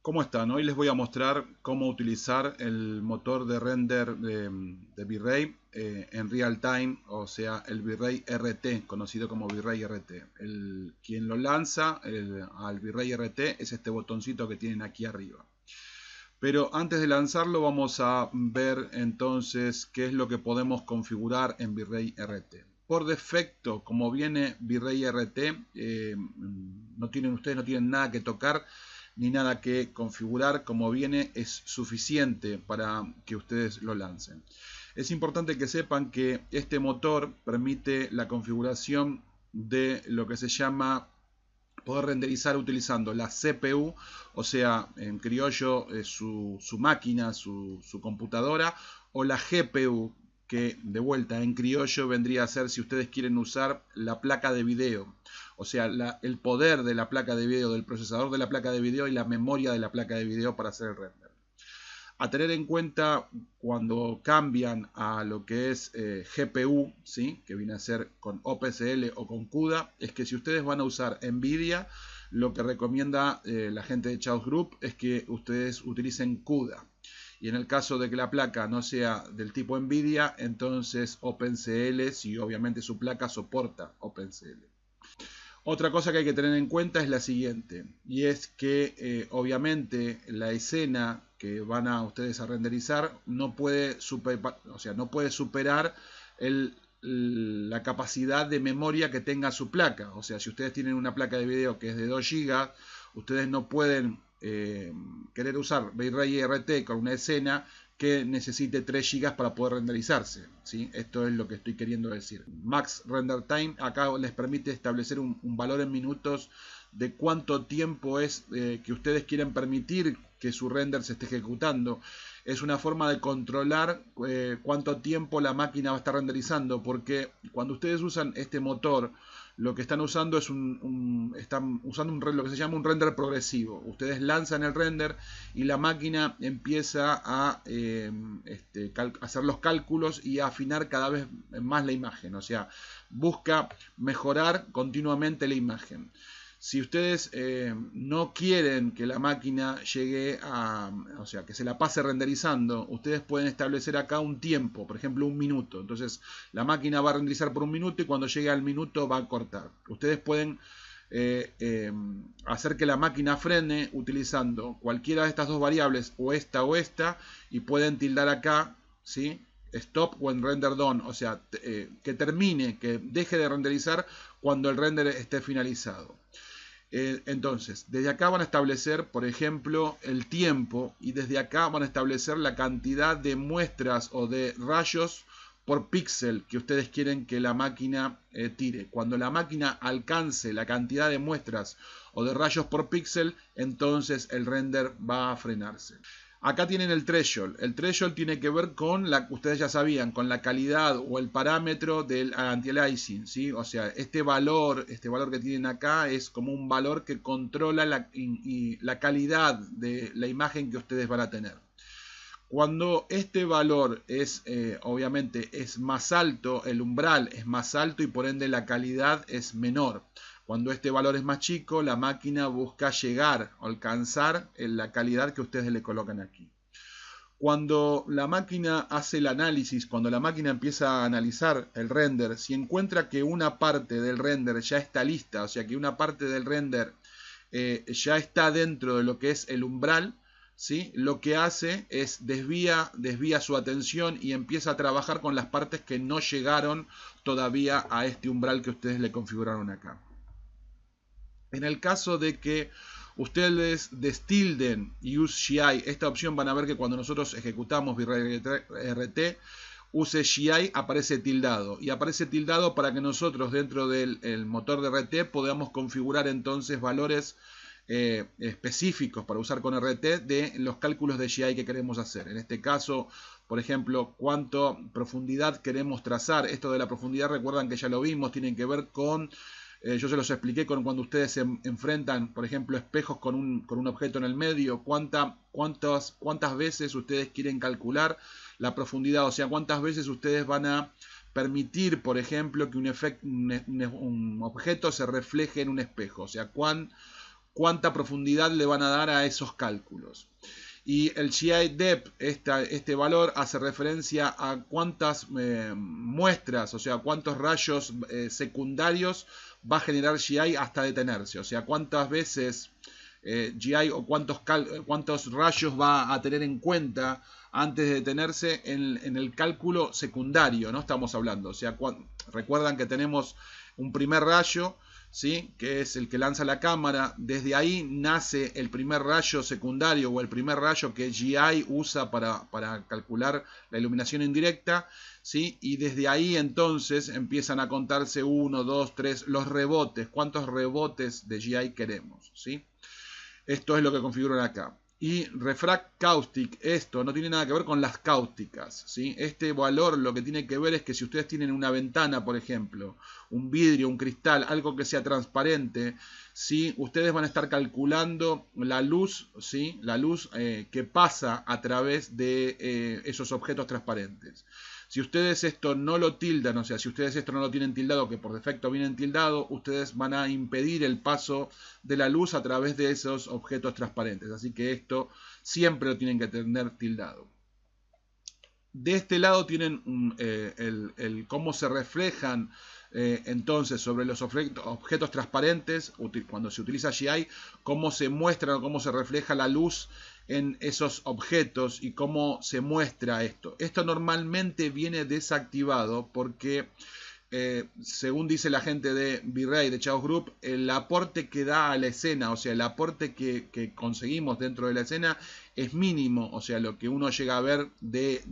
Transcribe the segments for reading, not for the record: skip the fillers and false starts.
¿Cómo están? Hoy les voy a mostrar cómo utilizar el motor de render de V-Ray en real time, o sea, el V-Ray RT, conocido como V-Ray RT. Quien lo lanza al V-Ray RT es este botoncito que tienen aquí arriba. Pero antes de lanzarlo vamos a ver entonces qué es lo que podemos configurar en V-Ray RT. Por defecto, como viene V-Ray RT, ustedes no tienen nada que tocar ni nada que configurar. Como viene es suficiente para que ustedes lo lancen. Es importante que sepan que este motor permite la configuración de lo que se llama poder renderizar utilizando la CPU, o sea, en criollo su máquina, su computadora, o la GPU, que de vuelta en criollo vendría a ser si ustedes quieren usar la placa de video, o sea, el poder de la placa de video, del procesador de la placa de video y la memoria de la placa de video para hacer el render. A tener en cuenta cuando cambian a lo que es GPU, ¿sí? Que viene a ser con OpenCL o con CUDA, es que si ustedes van a usar NVIDIA, lo que recomienda la gente de Chaos Group es que ustedes utilicen CUDA. Y en el caso de que la placa no sea del tipo NVIDIA, entonces OpenCL, si obviamente su placa soporta OpenCL. Otra cosa que hay que tener en cuenta es la siguiente, y es que obviamente la escena que van a ustedes a renderizar no puede, no puede superar la capacidad de memoria que tenga su placa. O sea, si ustedes tienen una placa de video que es de 2 GB, ustedes no pueden querer usar V-Ray RT con una escena que necesite 3 GB para poder renderizarse, ¿sí? Esto es lo que estoy queriendo decir. Max Render Time acá les permite establecer un valor en minutos de cuánto tiempo es que ustedes quieren permitir que su render se esté ejecutando. Es una forma de controlar cuánto tiempo la máquina va a estar renderizando, porque cuando ustedes usan este motor, lo que están usando es están usando lo que se llama un render progresivo. Ustedes lanzan el render y la máquina empieza a hacer los cálculos y a afinar cada vez más la imagen. O sea, busca mejorar continuamente la imagen. Si ustedes no quieren que la máquina llegue a, o sea, que se la pase renderizando, ustedes pueden establecer acá un tiempo, por ejemplo, un minuto. Entonces, la máquina va a renderizar por un minuto y cuando llegue al minuto va a cortar. Ustedes pueden hacer que la máquina frene utilizando cualquiera de estas dos variables, o esta, y pueden tildar acá, ¿sí? Stop when render done, o sea, que termine, que deje de renderizar cuando el render esté finalizado. Entonces, desde acá van a establecer, por ejemplo, el tiempo, y desde acá van a establecer la cantidad de muestras o de rayos por píxel que ustedes quieren que la máquina tire. Cuando la máquina alcance la cantidad de muestras o de rayos por píxel, entonces el render va a frenarse. Acá tienen el threshold. El threshold tiene que ver con ustedes ya sabían, con la calidad o el parámetro del anti-aliasing, ¿sí? O sea, este valor que tienen acá es como un valor que controla la calidad de la imagen que ustedes van a tener. Cuando este valor es, obviamente, es más alto, el umbral es más alto y por ende la calidad es menor. Cuando este valor es más chico, la máquina busca llegar o alcanzar la calidad que ustedes le colocan aquí. Cuando la máquina hace el análisis, cuando la máquina empieza a analizar el render, si encuentra que una parte del render ya está lista, o sea que una parte del render ya está dentro de lo que es el umbral, ¿sí? Lo que hace es desvía su atención y empieza a trabajar con las partes que no llegaron todavía a este umbral que ustedes le configuraron acá. En el caso de que ustedes destilden use GI, esta opción van a ver que cuando nosotros ejecutamos V-Ray RT, use GI aparece tildado, y aparece tildado para que nosotros dentro del motor de RT podamos configurar entonces valores específicos para usar con RT de los cálculos de GI que queremos hacer. En este caso, por ejemplo, cuánto profundidad queremos trazar. Esto de la profundidad, recuerdan que ya lo vimos, tienen que ver con yo se los expliqué con cuando ustedes se enfrentan, por ejemplo, espejos con un objeto en el medio, cuántas veces ustedes quieren calcular la profundidad, o sea, cuántas veces ustedes van a permitir, por ejemplo, que un objeto se refleje en un espejo, o sea, cuánta profundidad le van a dar a esos cálculos. Y el GI depth, este valor, hace referencia a cuántas muestras, o sea, cuántos rayos secundarios va a generar GI hasta detenerse. O sea, cuántas veces GI o cuántos rayos va a tener en cuenta antes de detenerse en el cálculo secundario, ¿no? Estamos hablando. O sea, recuerdan que tenemos un primer rayo, ¿sí? Que es el que lanza la cámara. Desde ahí nace el primer rayo secundario o el primer rayo que GI usa para calcular la iluminación indirecta, ¿sí? Y desde ahí entonces empiezan a contarse 1, 2, 3 los rebotes. ¿Cuántos rebotes de GI queremos? ¿Sí? Esto es lo que configuran acá. Y refract caustic, esto no tiene nada que ver con las cáusticas, ¿sí? Este valor lo que tiene que ver es que si ustedes tienen una ventana, por ejemplo, un vidrio, un cristal, algo que sea transparente, ¿sí? Ustedes van a estar calculando la luz, ¿sí? La luz que pasa a través de esos objetos transparentes. Si ustedes esto no lo tildan, o sea, si ustedes esto no lo tienen tildado, que por defecto vienen tildado, ustedes van a impedir el paso de la luz a través de esos objetos transparentes. Así que esto siempre lo tienen que tener tildado. De este lado tienen el cómo se reflejan entonces sobre los objetos transparentes, cuando se utiliza GI, cómo se muestra o cómo se refleja la luz en esos objetos y cómo se muestra esto. Esto normalmente viene desactivado porque según dice la gente de V-Ray, de Chaos Group, el aporte que da a la escena, o sea, el aporte que conseguimos dentro de la escena es mínimo, o sea, lo que uno llega a ver de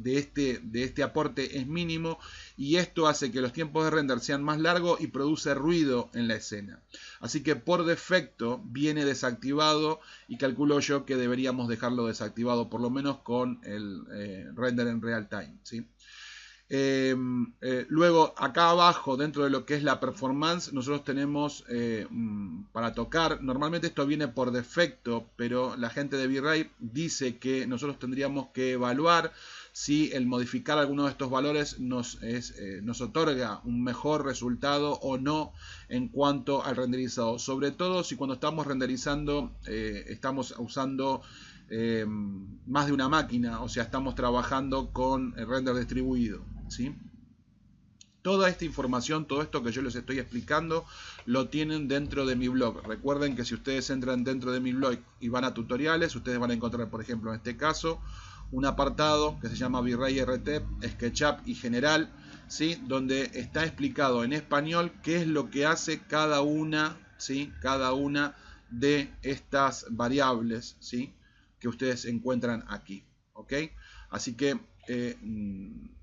este aporte es mínimo, y esto hace que los tiempos de render sean más largos y produce ruido en la escena. Así que por defecto viene desactivado, y calculo yo que deberíamos dejarlo desactivado, por lo menos con el render en real time, ¿sí? Luego acá abajo, dentro de lo que es la performance, nosotros tenemos para tocar, normalmente esto viene por defecto, pero la gente de V-Ray dice que nosotros tendríamos que evaluar si el modificar alguno de estos valores nos otorga un mejor resultado o no en cuanto al renderizado, sobre todo si cuando estamos renderizando estamos usando más de una máquina, o sea, estamos trabajando con el render distribuido, ¿sí? Toda esta información, todo esto que yo les estoy explicando, lo tienen dentro de mi blog. Recuerden que si ustedes entran dentro de mi blog y van a tutoriales, ustedes van a encontrar, por ejemplo, en este caso, un apartado que se llama V-Ray RT, SketchUp y General, ¿sí? Donde está explicado en español qué es lo que hace cada una, ¿sí? Cada una de estas variables, ¿sí? Que ustedes encuentran aquí, ¿ok? Así que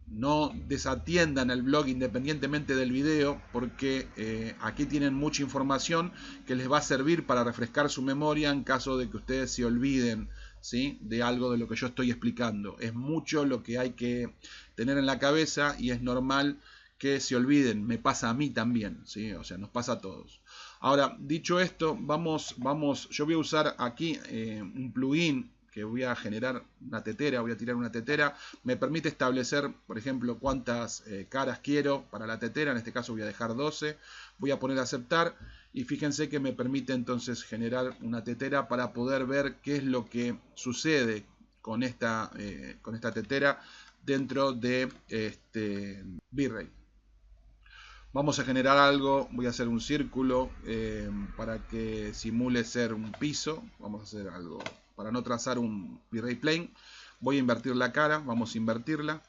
no desatiendan el blog independientemente del video, porque aquí tienen mucha información que les va a servir para refrescar su memoria en caso de que ustedes se olviden, ¿sí? De algo de lo que yo estoy explicando. Es mucho lo que hay que tener en la cabeza y es normal que se olviden. Me pasa a mí también, ¿sí? O sea, nos pasa a todos. Ahora, dicho esto, yo voy a usar aquí un plugin que voy a generar una tetera, voy a tirar una tetera, me permite establecer, por ejemplo, cuántas caras quiero para la tetera, en este caso voy a dejar 12, voy a poner aceptar, y fíjense que me permite entonces generar una tetera para poder ver qué es lo que sucede con esta tetera dentro de V-Ray. Vamos a generar algo, voy a hacer un círculo para que simule ser un piso. Vamos a hacer algo, para no trazar un V-Ray plane, voy a invertir la cara, vamos a invertirla.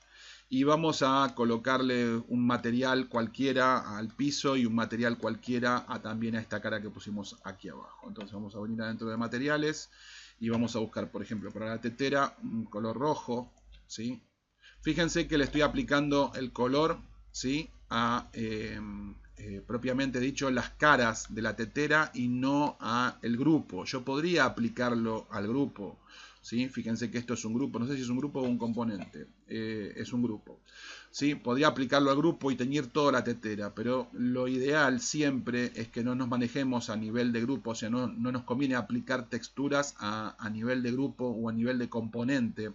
Y vamos a colocarle un material cualquiera al piso y un material cualquiera también a esta cara que pusimos aquí abajo. Entonces vamos a venir adentro de materiales y vamos a buscar, por ejemplo, para la tetera un color rojo, ¿sí? Fíjense que le estoy aplicando el color, ¿sí? A propiamente dicho las caras de la tetera y no a el grupo. Yo podría aplicarlo al grupo, ¿sí? Fíjense que esto es un grupo, no sé si es un grupo o un componente, es un grupo, ¿sí? Podría aplicarlo al grupo y teñir toda la tetera, pero lo ideal siempre es que no nos manejemos a nivel de grupo, o sea, no nos conviene aplicar texturas a nivel de grupo o a nivel de componente.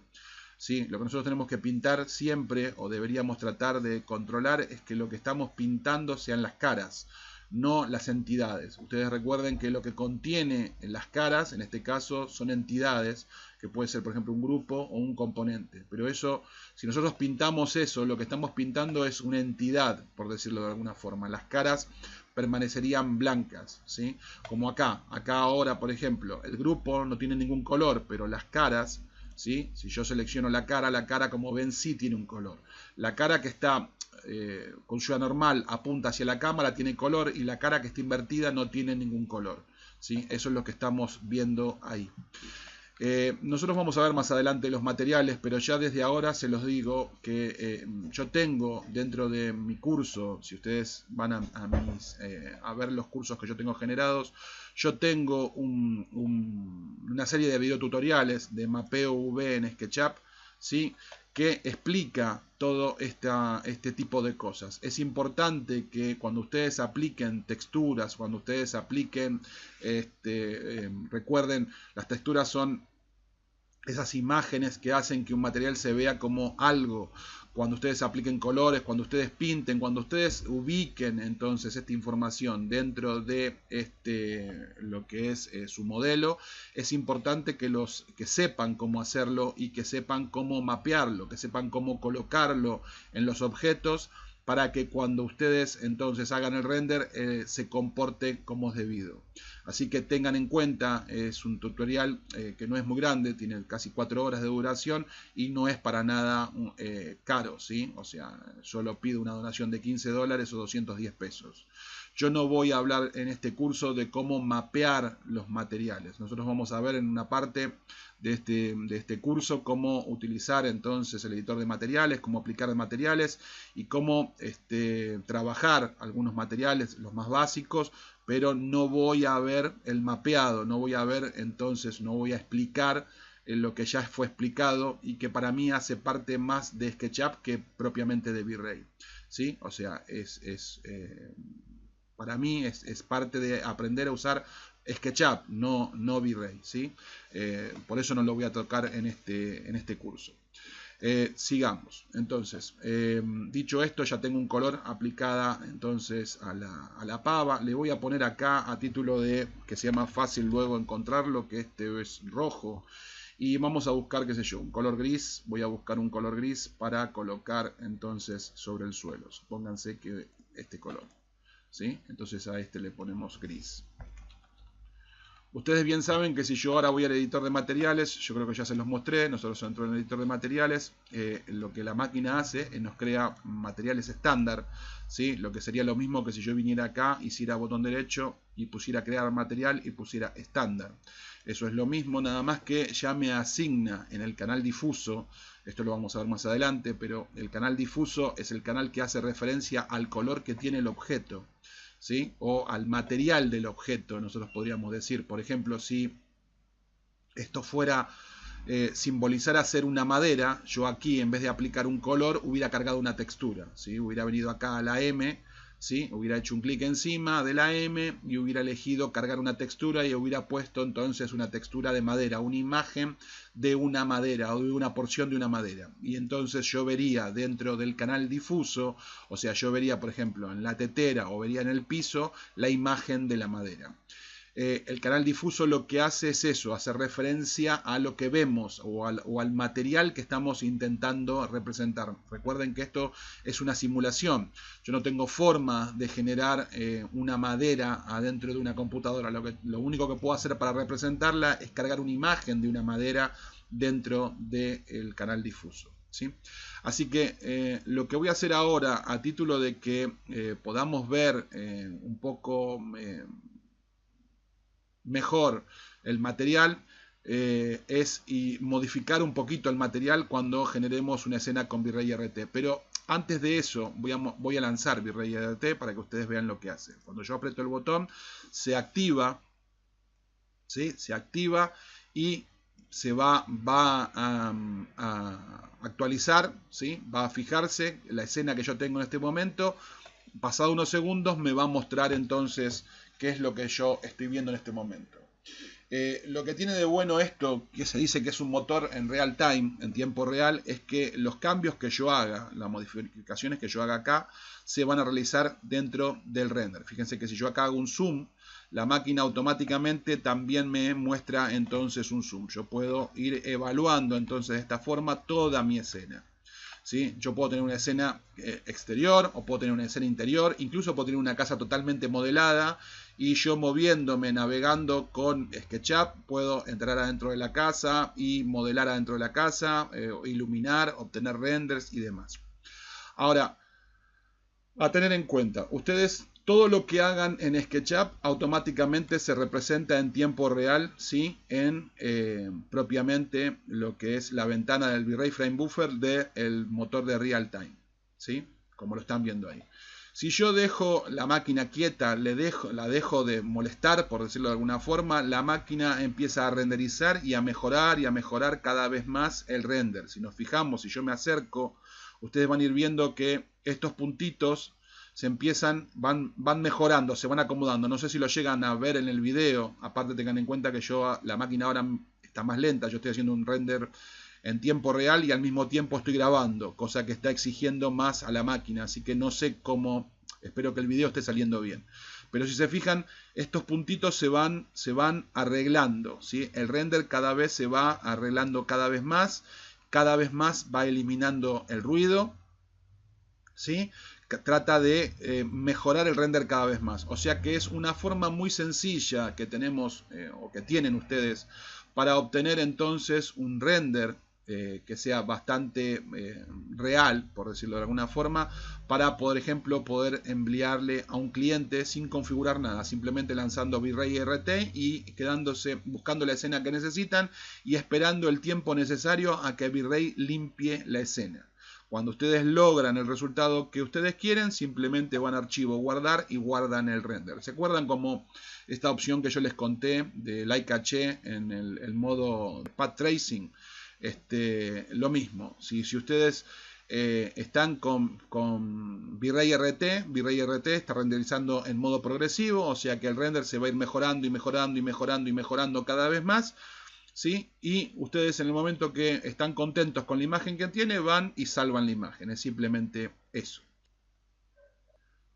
¿Sí? Lo que nosotros tenemos que pintar siempre, o deberíamos tratar de controlar, es que lo que estamos pintando sean las caras, no las entidades. Ustedes recuerden que lo que contiene en las caras, en este caso, son entidades, que puede ser, por ejemplo, un grupo o un componente. Pero eso, si nosotros pintamos eso, lo que estamos pintando es una entidad, por decirlo de alguna forma. Las caras permanecerían blancas, ¿sí? Como acá. Acá ahora, por ejemplo, el grupo no tiene ningún color, pero las caras, ¿sí? Si yo selecciono la cara, como ven, sí tiene un color. La cara que está con su normal apunta hacia la cámara, tiene color, y la cara que está invertida no tiene ningún color, ¿sí? Eso es lo que estamos viendo ahí. Nosotros vamos a ver más adelante los materiales, pero ya desde ahora se los digo que yo tengo dentro de mi curso, si ustedes van a ver los cursos que yo tengo generados, yo tengo una serie de videotutoriales de mapeo UV en SketchUp, ¿sí? Que explica todo este tipo de cosas. Es importante que cuando ustedes apliquen texturas, cuando ustedes apliquen, recuerden, las texturas son esas imágenes que hacen que un material se vea como algo. Cuando ustedes apliquen colores, cuando ustedes pinten, cuando ustedes ubiquen entonces esta información dentro de lo que es su modelo, es importante que sepan cómo hacerlo y que sepan cómo mapearlo, que sepan cómo colocarlo en los objetos para que cuando ustedes entonces hagan el render se comporte como es debido. Así que tengan en cuenta, es un tutorial que no es muy grande, tiene casi 4 horas de duración y no es para nada caro, ¿sí? O sea, solo pido una donación de $15 o 210 pesos. Yo no voy a hablar en este curso de cómo mapear los materiales. Nosotros vamos a ver en una parte de este curso cómo utilizar entonces el editor de materiales, cómo aplicar materiales y cómo trabajar algunos materiales, los más básicos, pero no voy a ver el mapeado, no voy a ver entonces, no voy a explicar lo que ya fue explicado y que para mí hace parte más de SketchUp que propiamente de V-Ray, ¿sí? O sea, para mí es parte de aprender a usar SketchUp, no V-Ray, ¿sí? Por eso no lo voy a tocar en este curso. Sigamos. Entonces, dicho esto, ya tengo un color aplicada entonces a la pava. Le voy a poner acá a título de que se llama fácil luego encontrarlo, que este es rojo. Y vamos a buscar, qué sé yo, un color gris. Voy a buscar un color gris para colocar entonces sobre el suelo. Supónganse que este color, ¿sí? Entonces a este le ponemos gris. Ustedes bien saben que si yo ahora voy al editor de materiales, yo creo que ya se los mostré, nosotros dentro del editor de materiales, lo que la máquina hace es nos crea materiales estándar, ¿sí? Lo que sería lo mismo que si yo viniera acá, hiciera botón derecho y pusiera crear material y pusiera estándar. Eso es lo mismo, nada más que ya me asigna en el canal difuso, esto lo vamos a ver más adelante, pero el canal difuso es el canal que hace referencia al color que tiene el objeto, ¿sí? O al material del objeto, nosotros podríamos decir. Por ejemplo, si esto fuera simbolizar ser una madera, yo aquí en vez de aplicar un color hubiera cargado una textura, ¿sí? Hubiera venido acá a la M, ¿sí? Hubiera hecho un clic encima de la M y hubiera elegido cargar una textura y hubiera puesto entonces una textura de madera, una imagen de una madera o de una porción de una madera. Y entonces yo vería dentro del canal difuso, o sea, yo vería por ejemplo en la tetera o vería en el piso la imagen de la madera. El canal difuso lo que hace es eso, hace referencia a lo que vemos o al material que estamos intentando representar. Recuerden que esto es una simulación. Yo no tengo forma de generar una madera adentro de una computadora. Lo único que puedo hacer para representarla es cargar una imagen de una madera dentro del canal difuso, ¿sí? Así que lo que voy a hacer ahora, a título de que podamos ver un poco mejor el material, es modificar un poquito el material cuando generemos una escena con V-Ray RT. Pero antes de eso voy a lanzar V-Ray RT para que ustedes vean lo que hace. Cuando yo aprieto el botón se activa, ¿sí? Se activa y se va a actualizar, ¿sí? Va a fijarse la escena que yo tengo en este momento. Pasado unos segundos me va a mostrar entonces qué es lo que yo estoy viendo en este momento. Lo que tiene de bueno esto, que se dice que es un motor en real time, en tiempo real, es que los cambios que yo haga, las modificaciones que yo haga acá, se van a realizar dentro del render. Fíjense que si yo acá hago un zoom, la máquina automáticamente también me muestra entonces un zoom. Yo puedo ir evaluando entonces de esta forma toda mi escena. ¿Sí? Yo puedo tener una escena exterior o puedo tener una escena interior, incluso puedo tener una casa totalmente modelada y yo moviéndome, navegando con SketchUp, puedo entrar adentro de la casa y modelar adentro de la casa, iluminar, obtener renders y demás. Ahora, a tener en cuenta, ustedes todo lo que hagan en SketchUp automáticamente se representa en tiempo real, ¿sí? En propiamente lo que es la ventana del V-Ray Frame Buffer del motor de Real Time, ¿sí? Como lo están viendo ahí. Si yo dejo la máquina quieta, la dejo de molestar, por decirlo de alguna forma, la máquina empieza a renderizar y a mejorar cada vez más el render. Si nos fijamos, si yo me acerco, ustedes van a ir viendo que estos puntitos van mejorando, se van acomodando. No sé si lo llegan a ver en el video. Aparte tengan en cuenta que la máquina ahora está más lenta. Yo estoy haciendo un render en tiempo real y al mismo tiempo estoy grabando, cosa que está exigiendo más a la máquina. Así que no sé cómo, espero que el video esté saliendo bien. Pero si se fijan, estos puntitos se van arreglando, ¿sí? El render cada vez se va arreglando cada vez más va eliminando el ruido, ¿sí? Trata de mejorar el render cada vez más. O sea que es una forma muy sencilla que tenemos o que tienen ustedes para obtener entonces un render que sea bastante real, por decirlo de alguna forma, para, por ejemplo, poder enviarle a un cliente sin configurar nada, simplemente lanzando V-Ray RT y buscando la escena que necesitan y esperando el tiempo necesario a que V-Ray limpie la escena. Cuando ustedes logran el resultado que ustedes quieren, simplemente van a archivo guardar y guardan el render. ¿Se acuerdan como esta opción que yo les conté de Like Caché en el modo Path Tracing? Lo mismo. Si ustedes están con V-Ray RT, V-Ray RT está renderizando en modo progresivo, o sea que el render se va a ir mejorando y mejorando y mejorando y mejorando cada vez más. ¿Sí? Y ustedes en el momento que están contentos con la imagen que tiene, van y salvan la imagen. Es simplemente eso.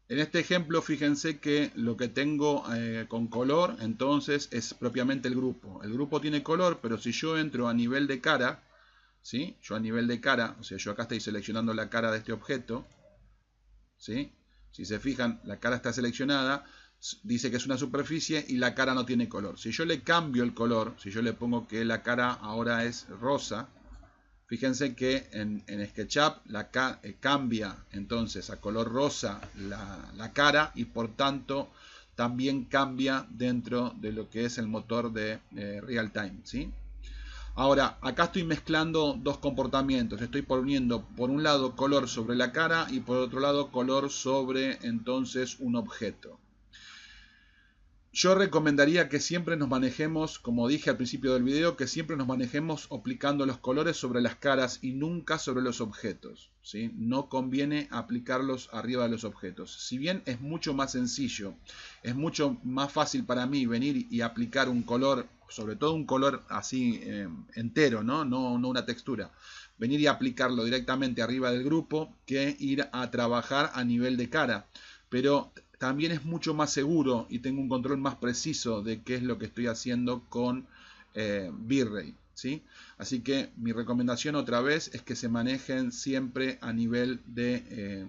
En este ejemplo, fíjense que lo que tengo con color, entonces, es propiamente el grupo. El grupo tiene color, pero si yo entro a nivel de cara, ¿sí? Yo a nivel de cara, o sea, yo acá estoy seleccionando la cara de este objeto, ¿sí? Si se fijan, la cara está seleccionada, dice que es una superficie y la cara no tiene color. Si yo le cambio el color, si yo le pongo que la cara ahora es rosa, fíjense que en SketchUp cambia entonces a color rosa la cara y por tanto también cambia dentro de lo que es el motor de Real Time, ¿sí? Ahora, acá estoy mezclando dos comportamientos. Estoy poniendo por un lado color sobre la cara y por otro lado color sobre entonces un objeto. Yo recomendaría que siempre nos manejemos, como dije al principio del video, que siempre nos manejemos aplicando los colores sobre las caras y nunca sobre los objetos, ¿sí? No conviene aplicarlos arriba de los objetos. Si bien es mucho más sencillo, es mucho más fácil para mí venir y aplicar un color, sobre todo un color así entero, ¿no? No una textura. Venir y aplicarlo directamente arriba del grupo que ir a trabajar a nivel de cara. Pero también es mucho más seguro y tengo un control más preciso de qué es lo que estoy haciendo con V-Ray, ¿sí? Así que mi recomendación otra vez es que se manejen siempre a nivel de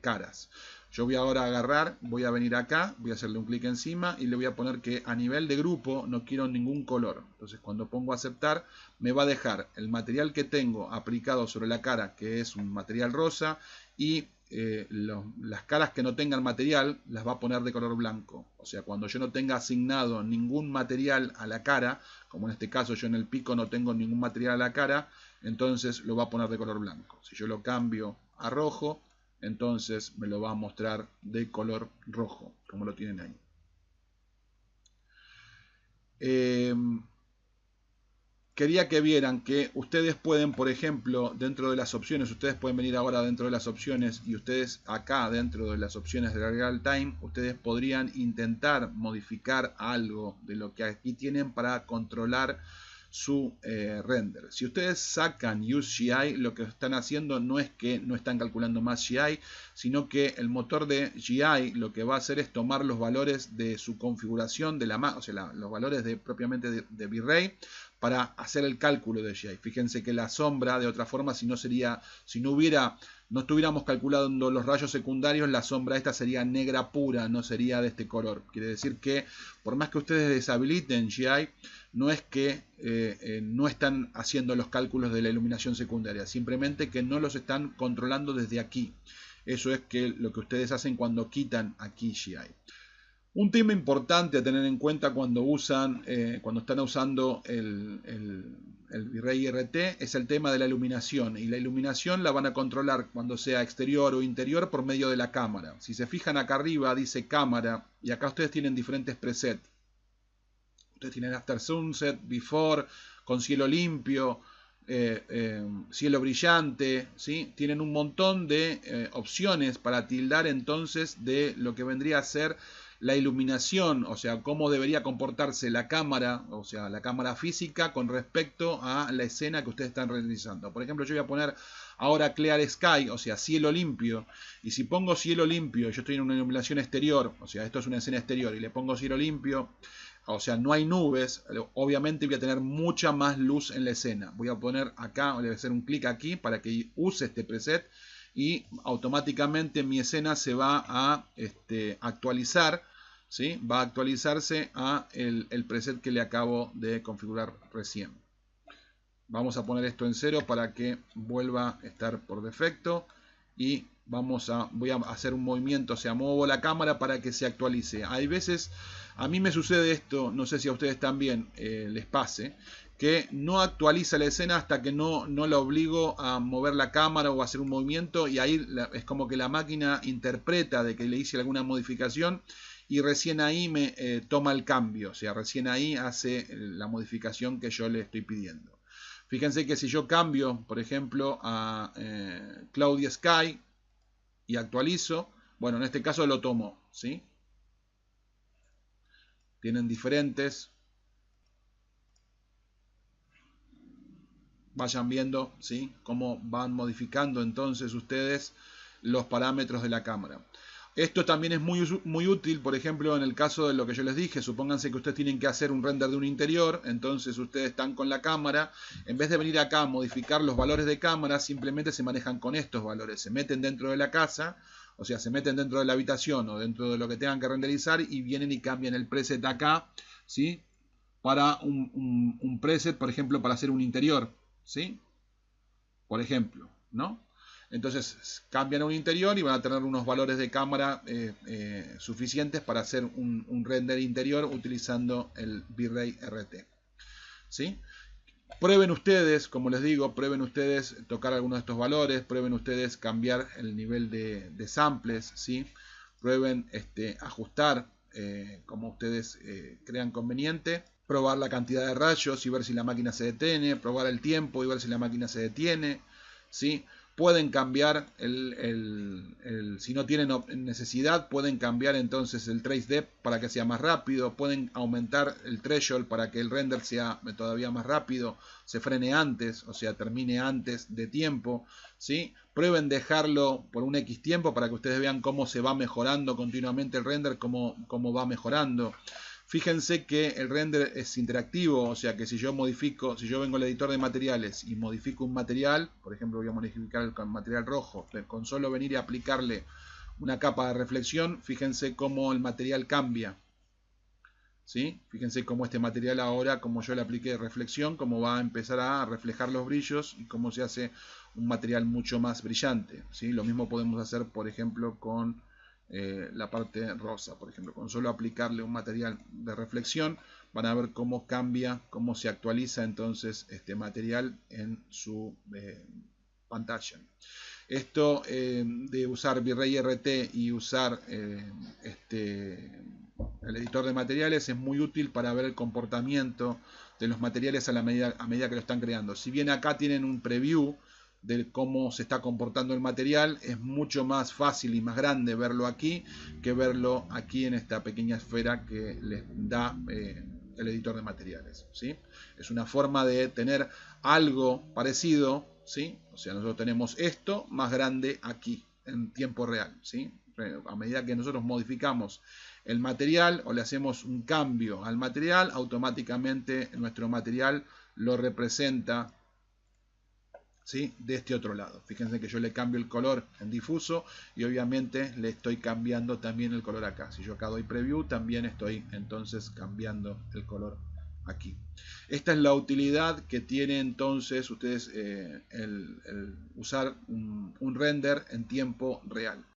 caras. Yo voy ahora a agarrar, voy a venir acá, voy a hacerle un clic encima y le voy a poner que a nivel de grupo no quiero ningún color. Entonces cuando pongo aceptar me va a dejar el material que tengo aplicado sobre la cara, que es un material rosa, y las caras que no tengan material las va a poner de color blanco. O sea, cuando yo no tenga asignado ningún material a la cara, como en este caso yo en el pico no tengo ningún material a la cara, entonces lo va a poner de color blanco. Si yo lo cambio a rojo, entonces me lo va a mostrar de color rojo, como lo tienen ahí. quería que vieran que ustedes pueden, por ejemplo, dentro de las opciones, ustedes pueden venir ahora dentro de las opciones y ustedes acá dentro de las opciones de Real Time, ustedes podrían intentar modificar algo de lo que aquí tienen para controlar su render. Si ustedes sacan Use GI, lo que están haciendo no es que no están calculando más GI, sino que el motor de GI lo que va a hacer es tomar los valores de su configuración de o sea, los valores propiamente de V-Ray para hacer el cálculo de GI. Fíjense que la sombra, de otra forma, si no estuviéramos calculando los rayos secundarios, la sombra esta sería negra pura, no sería de este color. Quiere decir que por más que ustedes deshabiliten GI, no es que no están haciendo los cálculos de la iluminación secundaria, simplemente que no los están controlando desde aquí. Eso es lo que ustedes hacen cuando quitan aquí GI. Un tema importante a tener en cuenta cuando están usando el V-Ray RT es el tema de la iluminación. Y la iluminación la van a controlar cuando sea exterior o interior por medio de la cámara. Si se fijan acá arriba dice cámara y acá ustedes tienen diferentes presets. Ustedes tienen After Sunset, Before, con cielo limpio, cielo brillante, ¿sí? Tienen un montón de opciones para tildar entonces de lo que vendría a ser la iluminación, o sea, cómo debería comportarse la cámara, o sea, la cámara física con respecto a la escena que ustedes están realizando. Por ejemplo, yo voy a poner ahora Clear Sky, o sea, cielo limpio, y si pongo cielo limpio, yo estoy en una iluminación exterior, o sea, esto es una escena exterior, y le pongo cielo limpio, o sea, no hay nubes, obviamente voy a tener mucha más luz en la escena. Voy a poner acá, voy a hacer un clic aquí para que use este preset y automáticamente mi escena se va a actualizar, ¿sí? Va a actualizarse a el preset que le acabo de configurar recién. Vamos a poner esto en 0 para que vuelva a estar por defecto y voy a hacer un movimiento, o sea, muevo la cámara para que se actualice. Hay veces, a mí me sucede esto, no sé si a ustedes también les pase, que no actualiza la escena hasta que no la obligo a mover la cámara o a hacer un movimiento, y ahí es como que la máquina interpreta de que le hice alguna modificación y recién ahí me toma el cambio, o sea, recién ahí hace la modificación que yo le estoy pidiendo. Fíjense que si yo cambio, por ejemplo, a Cloudy Sky y actualizo, bueno, en este caso lo tomo, ¿sí? Tienen diferentes. Vayan viendo, ¿sí? Cómo van modificando entonces ustedes los parámetros de la cámara. Esto también es muy útil, por ejemplo, en el caso de lo que yo les dije. Supónganse que ustedes tienen que hacer un render de un interior, entonces ustedes están con la cámara. En vez de venir acá a modificar los valores de cámara, simplemente se manejan con estos valores. Se meten dentro de la casa, o sea, se meten dentro de la habitación o dentro de lo que tengan que renderizar y vienen y cambian el preset acá, ¿sí? Para un preset, por ejemplo, para hacer un interior, ¿sí? Por ejemplo, ¿no? Entonces cambian a un interior y van a tener unos valores de cámara suficientes para hacer un render interior utilizando el V-Ray RT. ¿Sí? Prueben ustedes, como les digo, prueben ustedes tocar algunos de estos valores, prueben ustedes cambiar el nivel de samples, ¿sí? Prueben ajustar como ustedes crean conveniente, probar la cantidad de rayos y ver si la máquina se detiene, probar el tiempo y ver si la máquina se detiene, ¿sí? Pueden cambiar si no tienen necesidad, pueden cambiar entonces el trace depth para que sea más rápido, pueden aumentar el threshold para que el render sea todavía más rápido, se frene antes, o sea, termine antes de tiempo, ¿sí? Prueben dejarlo por un X tiempo para que ustedes vean cómo se va mejorando continuamente el render, cómo va mejorando. Fíjense que el render es interactivo, o sea que si yo vengo al editor de materiales y modifico un material, por ejemplo voy a modificar el material rojo, con solo venir y aplicarle una capa de reflexión, fíjense cómo el material cambia. ¿Sí? Fíjense cómo este material ahora, como yo le apliqué reflexión, cómo va a empezar a reflejar los brillos y cómo se hace un material mucho más brillante. ¿Sí? Lo mismo podemos hacer, por ejemplo, con la parte rosa, por ejemplo, con solo aplicarle un material de reflexión van a ver cómo cambia, cómo se actualiza entonces este material en su pantalla. Esto de usar V-Ray RT y usar el editor de materiales es muy útil para ver el comportamiento de los materiales a medida que lo están creando. Si bien acá tienen un preview de cómo se está comportando el material, es mucho más fácil y más grande verlo aquí que verlo aquí en esta pequeña esfera que les da el editor de materiales, ¿sí? Es una forma de tener algo parecido, ¿sí? O sea, nosotros tenemos esto más grande aquí en tiempo real, ¿sí? A medida que nosotros modificamos el material o le hacemos un cambio al material, automáticamente nuestro material lo representa, ¿sí? De este otro lado. Fíjense que yo le cambio el color en difuso y obviamente le estoy cambiando también el color acá. Si yo acá doy preview, también estoy entonces cambiando el color aquí. Esta es la utilidad que tiene entonces ustedes el usar un render en tiempo real.